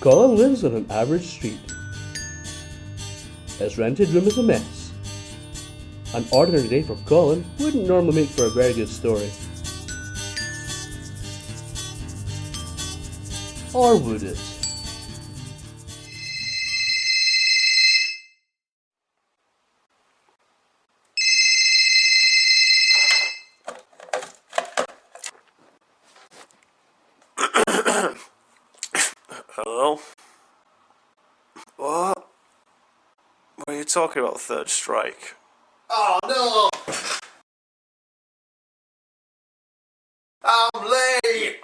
Colin lives on an average street. His rented room is a mess. An ordinary day for Colin wouldn't normally make for a very good story. Or would it? Hello? What? What are you talking about, third strike? Oh no! I'm late!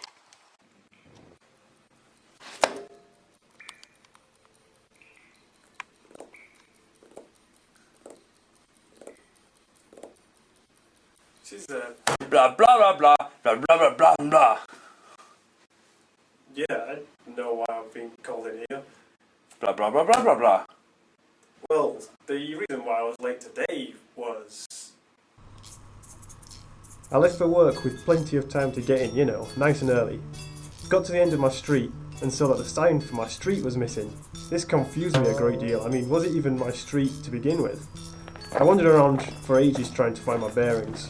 She's blah blah blah blah blah blah blah blah blah. Yeah, I know why I've been called in here. Blah blah blah blah blah blah. Well, the reason why I was late today was... I left for work with plenty of time to get in, you know, nice and early. Got to the end of my street and saw that the sign for my street was missing. This confused me a great deal. I mean, was it even my street to begin with? I wandered around for ages trying to find my bearings.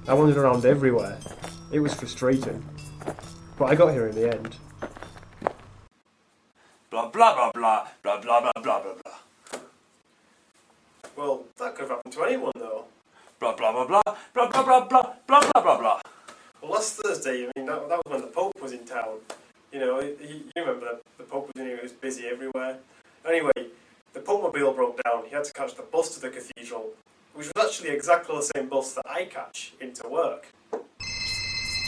I wandered around everywhere. It was frustrating. But I got here in the end. Blah blah blah blah blah blah blah blah blah blah. Well, that could have happened to anyone though. Blah blah blah blah blah blah blah blah blah blah blah blah. Well, last Thursday, I mean, that was when the Pope was in town. You know, you remember the Pope was in here, he was busy everywhere. Anyway, the Popemobile broke down. He had to catch the bus to the cathedral, which was actually exactly the same bus that I catch into work.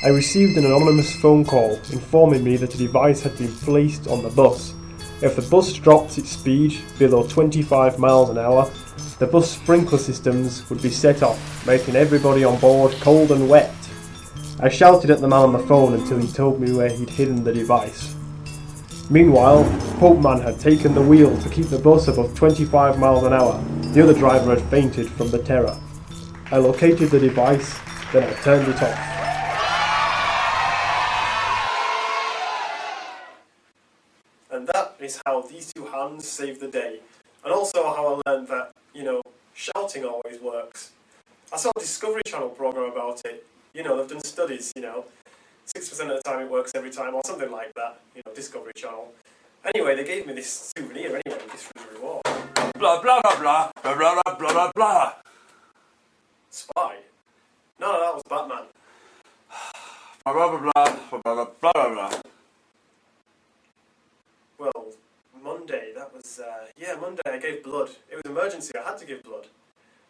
I received an anonymous phone call informing me that a device had been placed on the bus. If the bus dropped its speed below 25 miles an hour, the bus sprinkler systems would be set off, making everybody on board cold and wet. I shouted at the man on the phone until he told me where he'd hidden the device. Meanwhile, Pope Man had taken the wheel to keep the bus above 25 miles an hour. The other driver had fainted from the terror. I located the device, then I turned it off. And that is how these two hands saved the day. And also how I learned that, you know, shouting always works. I saw a Discovery Channel program about it. You know, they've done studies, you know. 6% of the time it works every time, or something like that. You know, Discovery Channel. Anyway, they gave me this souvenir anyway, this was a reward. Blah blah blah blah blah blah blah blah blah blah. Spy? No, that was Batman. Blah blah blah blah blah blah blah blah. Well, Monday, that was, Monday I gave blood. It was emergency, I had to give blood.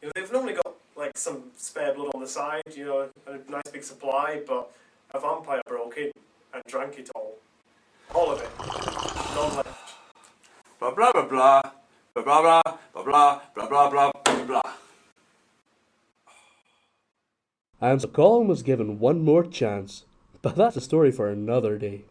You know, they've normally got, like, some spare blood on the side, you know, a nice big supply, but a vampire broke in and drank it all. All of it. None left. Blah blah blah blah blah blah blah blah blah blah blah blah. And so Colin was given one more chance, but that's a story for another day.